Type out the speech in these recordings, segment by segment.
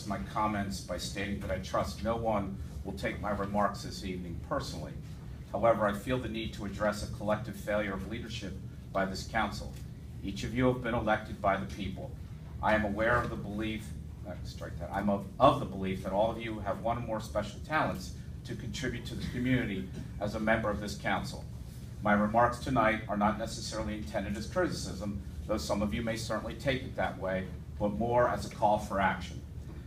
preface my comments by stating that I trust no one will take my remarks this evening personally. However, I feel the need to address a collective failure of leadership by this council. Each of you have been elected by the people. I am aware of the belief, I'm of the belief that all of you have one or more special talents to contribute to the community as a member of this council. My remarks tonight are not necessarily intended as criticism, though some of you may certainly take it that way, but more as a call for action.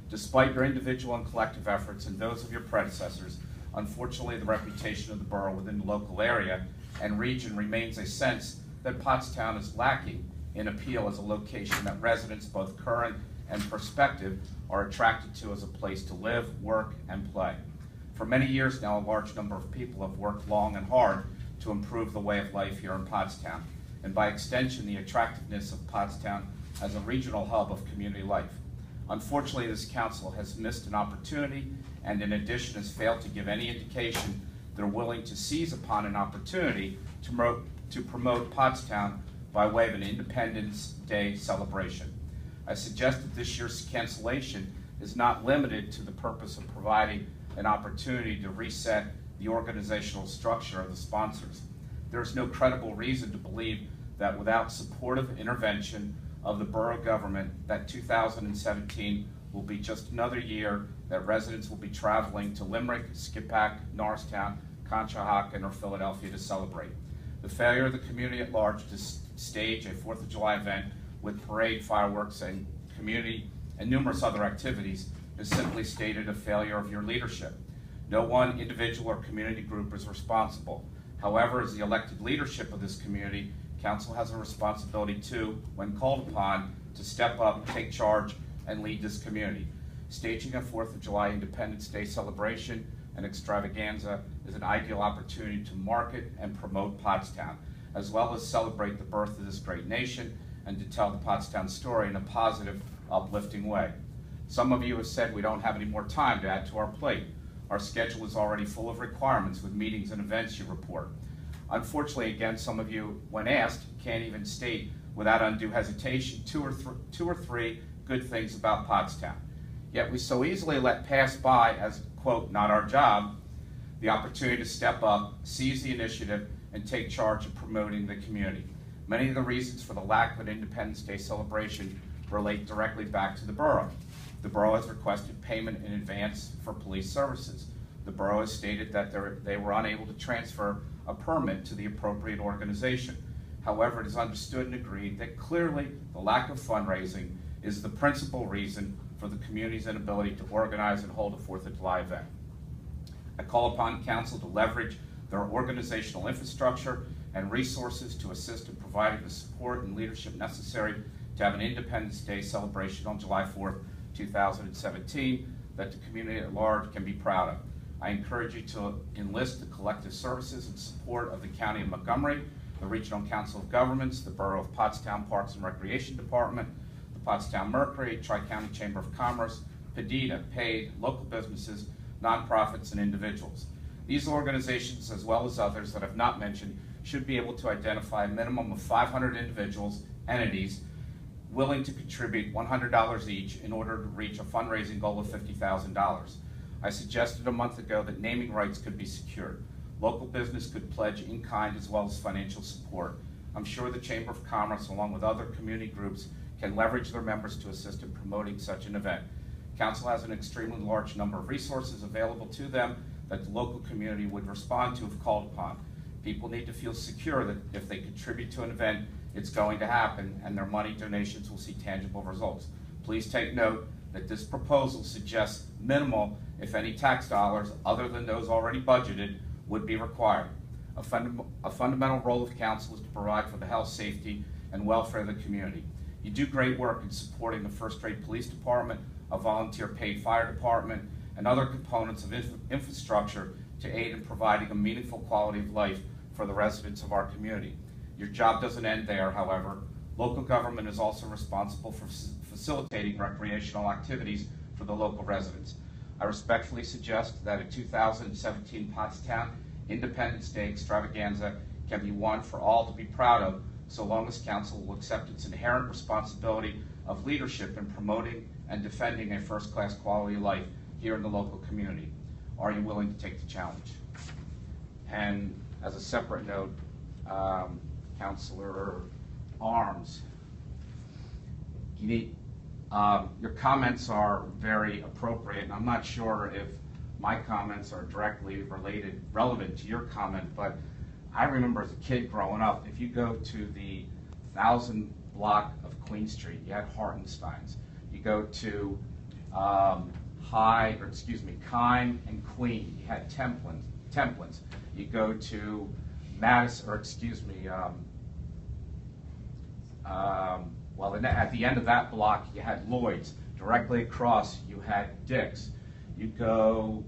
Despite your individual and collective efforts and those of your predecessors, unfortunately the reputation of the borough within the local area and region remains a sense that Pottstown is lacking in appeal as a location that residents, both current and prospective, are attracted to as a place to live, work, and play. For many years now, a large number of people have worked long and hard to improve the way of life here in Pottstown, and by extension, the attractiveness of Pottstown as a regional hub of community life. Unfortunately, this council has missed an opportunity and in addition has failed to give any indication they're willing to seize upon an opportunity to promote Pottstown by way of an Independence Day celebration. I suggest that this year's cancellation is not limited to the purpose of providing an opportunity to reset the organizational structure of the sponsors. There is no credible reason to believe that without supportive intervention of the borough government, that 2017 will be just another year that residents will be traveling to Limerick, Skippack, Norristown, Conshohocken, or Philadelphia to celebrate. The failure of the community at large to stage a 4th of July event with parade, fireworks, and community and numerous other activities is simply stated a failure of your leadership. No one individual or community group is responsible. However, as the elected leadership of this community, council has a responsibility to, when called upon, to step up, take charge, and lead this community. Staging a 4th of July Independence Day celebration and extravaganza is an ideal opportunity to market and promote Pottstown, as well as celebrate the birth of this great nation and to tell the Pottstown story in a positive, uplifting way. Some of you have said we don't have any more time to add to our plate. Our schedule is already full of requirements with meetings and events you report. Unfortunately, again, some of you, when asked, can't even state without undue hesitation two or three good things about Pottstown. Yet we so easily let pass by as, quote, not our job, the opportunity to step up, seize the initiative, and take charge of promoting the community. Many of the reasons for the lack of an Independence Day celebration relate directly back to the borough. The borough has requested payment in advance for police services. The borough has stated that they were unable to transfer a permit to the appropriate organization. However, it is understood and agreed that clearly the lack of fundraising is the principal reason for the community's inability to organize and hold a 4th of July event. I call upon council to leverage their organizational infrastructure and resources to assist in providing the support and leadership necessary to have an Independence Day celebration on July 4th, 2017 that the community at large can be proud of. I encourage you to enlist the collective services and support of the County of Montgomery, the Regional Council of Governments, the Borough of Pottstown Parks and Recreation Department, the Pottstown Mercury, Tri-County Chamber of Commerce, PDETA, paid, local businesses, nonprofits, and individuals. These organizations, as well as others that I've not mentioned, should be able to identify a minimum of 500 individuals, entities, willing to contribute $100 each in order to reach a fundraising goal of $50,000. I suggested a month ago that naming rights could be secured. Local business could pledge in kind as well as financial support. I'm sure the Chamber of Commerce, along with other community groups, can leverage their members to assist in promoting such an event. Council has an extremely large number of resources available to them that the local community would respond to if called upon. People need to feel secure that if they contribute to an event, it's going to happen and their money donations will see tangible results. Please take note that this proposal suggests minimal, if any, tax dollars other than those already budgeted would be required. A fundamental role of council is to provide for the health, safety, and welfare of the community. You do great work in supporting the first-rate police department, a volunteer paid fire department, and other components of infrastructure to aid in providing a meaningful quality of life for the residents of our community. Your job doesn't end there, however. Local government is also responsible for facilitating recreational activities for the local residents. I respectfully suggest that a 2017 Pottstown Independence Day extravaganza can be one for all to be proud of, so long as council will accept its inherent responsibility of leadership in promoting and defending a first-class quality of life here in the local community. Are you willing to take the challenge? And as a separate note, Councilor Arms, your comments are very appropriate, and I'm not sure if my comments are directly relevant to your comment, but I remember as a kid growing up, if you go to the 1000 block of Queen Street, you had Hartenstein's. You go to Kine and Queen, you had Templins. You go to Madison, at the end of that block, you had Lloyd's. Directly across, you had Dick's. You go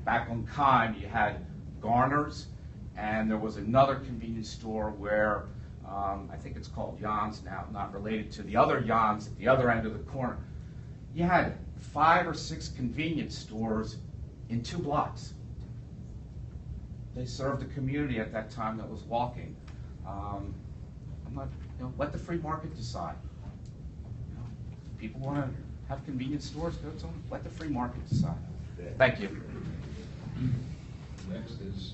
back on Kine, you had Garner's, and there was another convenience store where I think it's called Jan's now, not related to the other Jan's at the other end of the corner. You had 5 or 6 convenience stores in 2 blocks. They served the community at that time that was walking. Let the free market decide. If people want to have convenience stores, go to them. Let the free market decide. Thank you. Next is